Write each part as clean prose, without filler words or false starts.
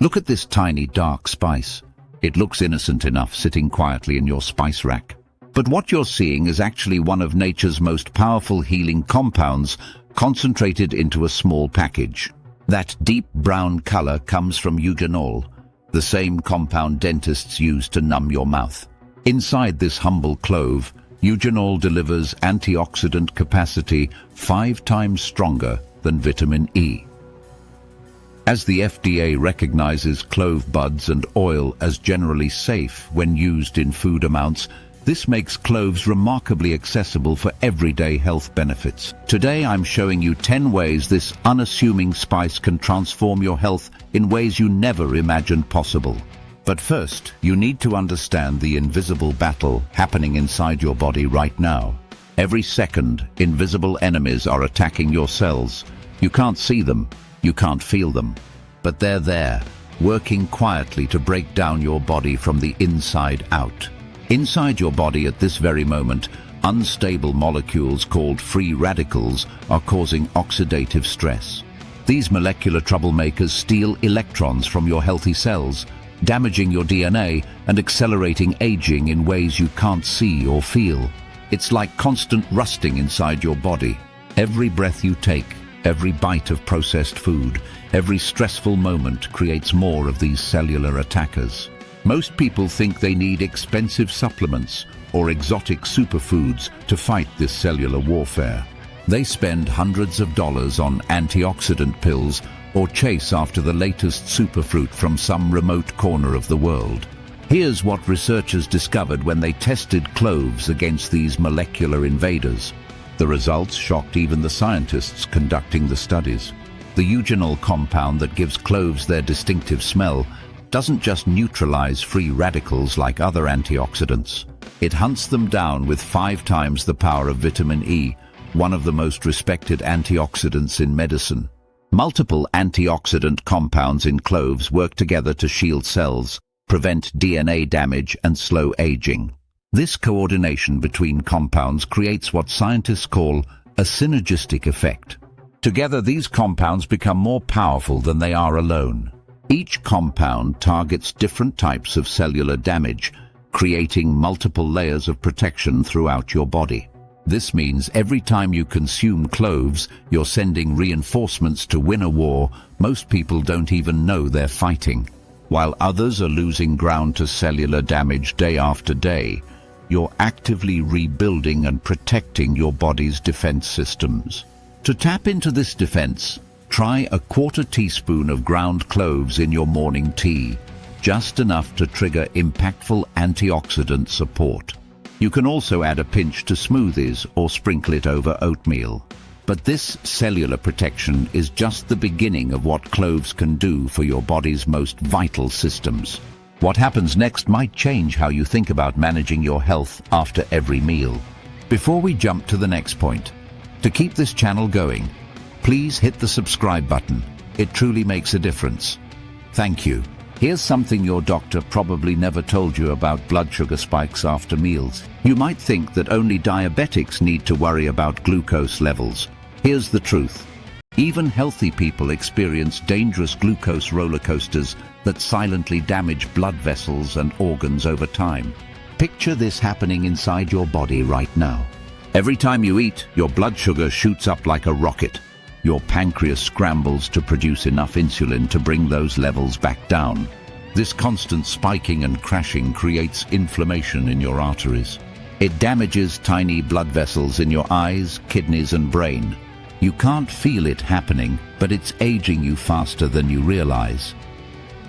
Look at this tiny dark spice. It looks innocent enough sitting quietly in your spice rack. But what you're seeing is actually one of nature's most powerful healing compounds concentrated into a small package. That deep brown color comes from eugenol, the same compound dentists use to numb your mouth. Inside this humble clove, eugenol delivers antioxidant capacity 5 times stronger than vitamin E. As the FDA recognizes clove buds and oil as generally safe when used in food amounts, this makes cloves remarkably accessible for everyday health benefits. Today I'm showing you 10 ways this unassuming spice can transform your health in ways you never imagined possible. But first, you need to understand the invisible battle happening inside your body right now. Every second, invisible enemies are attacking your cells. You can't see them, you can't feel them, but they're there, working quietly to break down your body from the inside out. Inside your body at this very moment, unstable molecules called free radicals are causing oxidative stress. These molecular troublemakers steal electrons from your healthy cells, damaging your DNA and accelerating aging in ways you can't see or feel. It's like constant rusting inside your body. Every breath you take, every bite of processed food, every stressful moment creates more of these cellular attackers. Most people think they need expensive supplements or exotic superfoods to fight this cellular warfare. They spend hundreds of dollars on antioxidant pills or chase after the latest superfruit from some remote corner of the world. Here's what researchers discovered when they tested cloves against these molecular invaders. The results shocked even the scientists conducting the studies. The eugenol compound that gives cloves their distinctive smell doesn't just neutralize free radicals like other antioxidants. It hunts them down with 5 times the power of vitamin E, one of the most respected antioxidants in medicine. Multiple antioxidant compounds in cloves work together to shield cells, prevent DNA damage, and slow aging. This coordination between compounds creates what scientists call a synergistic effect. Together, these compounds become more powerful than they are alone. Each compound targets different types of cellular damage, creating multiple layers of protection throughout your body. This means every time you consume cloves, you're sending reinforcements to win a war most people don't even know they're fighting. While others are losing ground to cellular damage day after day, you're actively rebuilding and protecting your body's defense systems. To tap into this defense, try a 1/4 teaspoon of ground cloves in your morning tea, just enough to trigger impactful antioxidant support. You can also add a pinch to smoothies or sprinkle it over oatmeal. But this cellular protection is just the beginning of what cloves can do for your body's most vital systems. What happens next might change how you think about managing your health after every meal. Before we jump to the next point, to keep this channel going, please hit the subscribe button. It truly makes a difference. Thank you. Here's something your doctor probably never told you about blood sugar spikes after meals. You might think that only diabetics need to worry about glucose levels. Here's the truth. Even healthy people experience dangerous glucose roller coasters that silently damage blood vessels and organs over time. Picture this happening inside your body right now. Every time you eat, your blood sugar shoots up like a rocket. Your pancreas scrambles to produce enough insulin to bring those levels back down. This constant spiking and crashing creates inflammation in your arteries. It damages tiny blood vessels in your eyes, kidneys, and brain. You can't feel it happening, but it's aging you faster than you realize.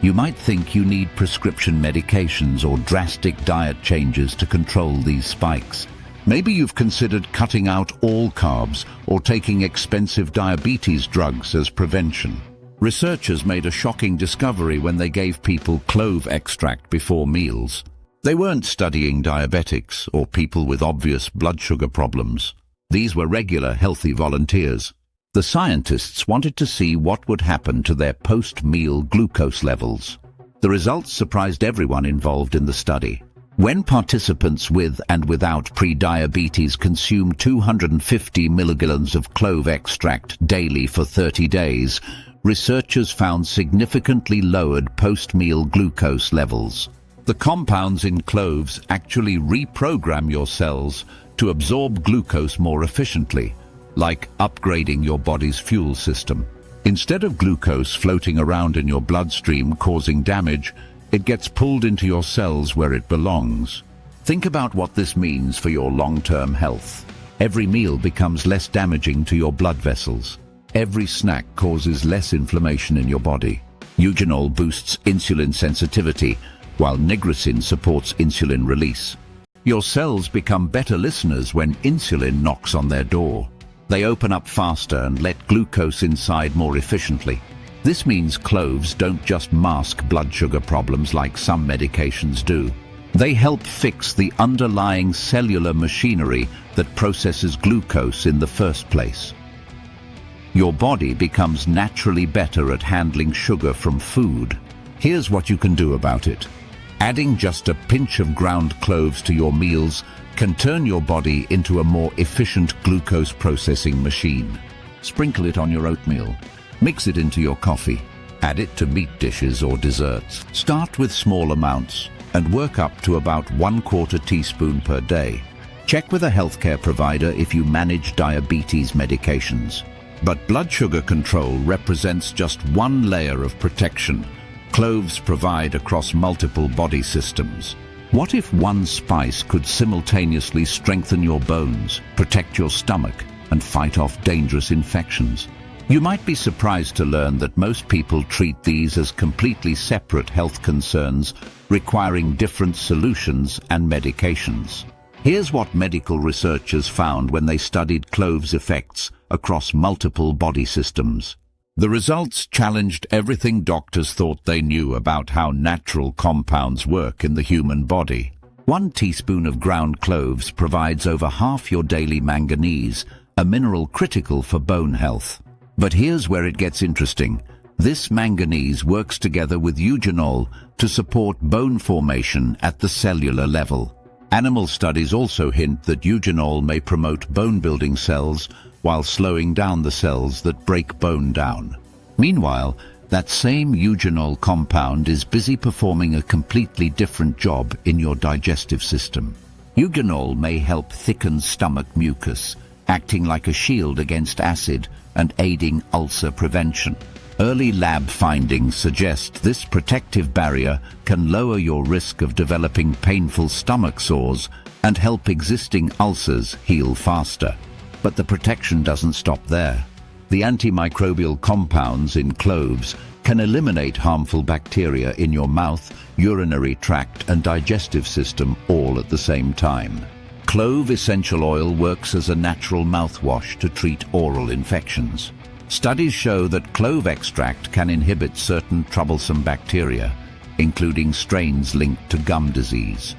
You might think you need prescription medications or drastic diet changes to control these spikes. Maybe you've considered cutting out all carbs or taking expensive diabetes drugs as prevention. Researchers made a shocking discovery when they gave people clove extract before meals. They weren't studying diabetics or people with obvious blood sugar problems. These were regular, healthy volunteers. The scientists wanted to see what would happen to their post-meal glucose levels. The results surprised everyone involved in the study. When participants with and without pre-diabetes consumed 250 milligrams of clove extract daily for 30 days, researchers found significantly lowered post-meal glucose levels. The compounds in cloves actually reprogram your cells to absorb glucose more efficiently, like upgrading your body's fuel system. Instead of glucose floating around in your bloodstream causing damage, it gets pulled into your cells where it belongs. Think about what this means for your long-term health. Every meal becomes less damaging to your blood vessels. Every snack causes less inflammation in your body. Eugenol boosts insulin sensitivity, while nigrosin supports insulin release. Your cells become better listeners when insulin knocks on their door. They open up faster and let glucose inside more efficiently. This means cloves don't just mask blood sugar problems like some medications do. They help fix the underlying cellular machinery that processes glucose in the first place. Your body becomes naturally better at handling sugar from food. Here's what you can do about it. Adding just a pinch of ground cloves to your meals can turn your body into a more efficient glucose processing machine. Sprinkle it on your oatmeal. Mix it into your coffee. Add it to meat dishes or desserts. Start with small amounts and work up to about 1/4 teaspoon per day. Check with a healthcare provider if you manage diabetes medications. But blood sugar control represents just one layer of protection cloves provide across multiple body systems. What if one spice could simultaneously strengthen your bones, protect your stomach, and fight off dangerous infections? You might be surprised to learn that most people treat these as completely separate health concerns, requiring different solutions and medications. Here's what medical researchers found when they studied cloves' effects across multiple body systems. The results challenged everything doctors thought they knew about how natural compounds work in the human body. 1 teaspoon of ground cloves provides over half your daily manganese, a mineral critical for bone health. But here's where it gets interesting. This manganese works together with eugenol to support bone formation at the cellular level. Animal studies also hint that eugenol may promote bone-building cells while slowing down the cells that break bone down. Meanwhile, that same eugenol compound is busy performing a completely different job in your digestive system. Eugenol may help thicken stomach mucus, acting like a shield against acid and aiding ulcer prevention. Early lab findings suggest this protective barrier can lower your risk of developing painful stomach sores and help existing ulcers heal faster. But the protection doesn't stop there. The antimicrobial compounds in cloves can eliminate harmful bacteria in your mouth, urinary tract, and digestive system all at the same time. Clove essential oil works as a natural mouthwash to treat oral infections. Studies show that clove extract can inhibit certain troublesome bacteria, including strains linked to gum disease.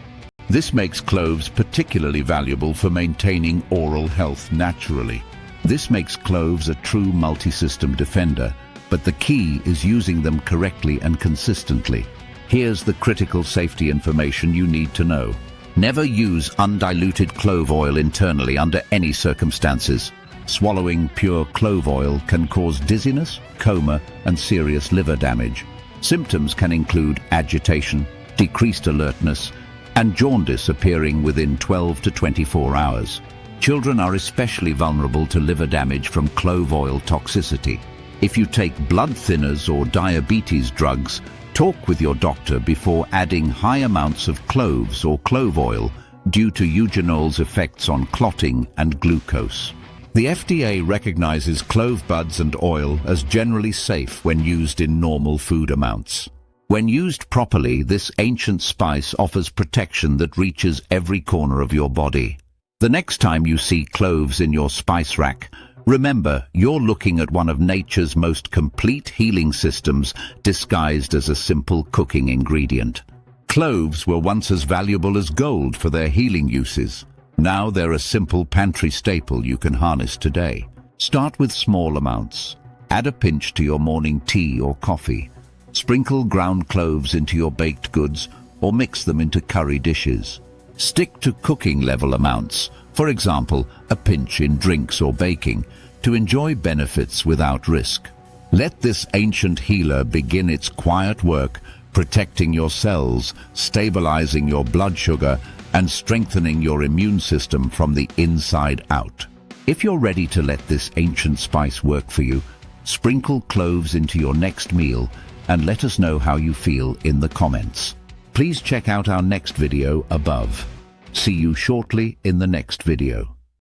This makes cloves particularly valuable for maintaining oral health naturally. This makes cloves a true multi-system defender, but the key is using them correctly and consistently. Here's the critical safety information you need to know. Never use undiluted clove oil internally under any circumstances. Swallowing pure clove oil can cause dizziness, coma, and serious liver damage. Symptoms can include agitation, decreased alertness, and jaundice appearing within 12 to 24 hours. Children are especially vulnerable to liver damage from clove oil toxicity. If you take blood thinners or diabetes drugs, talk with your doctor before adding high amounts of cloves or clove oil due to eugenol's effects on clotting and glucose. The FDA recognizes clove buds and oil as generally safe when used in normal food amounts. When used properly, this ancient spice offers protection that reaches every corner of your body. The next time you see cloves in your spice rack, remember you're looking at one of nature's most complete healing systems disguised as a simple cooking ingredient. Cloves were once as valuable as gold for their healing uses. Now they're a simple pantry staple you can harness today. Start with small amounts. Add a pinch to your morning tea or coffee. Sprinkle ground cloves into your baked goods or mix them into curry dishes. Stick to cooking level amounts, for example, a pinch in drinks or baking, to enjoy benefits without risk. Let this ancient healer begin its quiet work, protecting your cells, stabilizing your blood sugar, and strengthening your immune system from the inside out. If you're ready to let this ancient spice work for you, sprinkle cloves into your next meal and let us know how you feel in the comments. Please check out our next video above. See you shortly in the next video.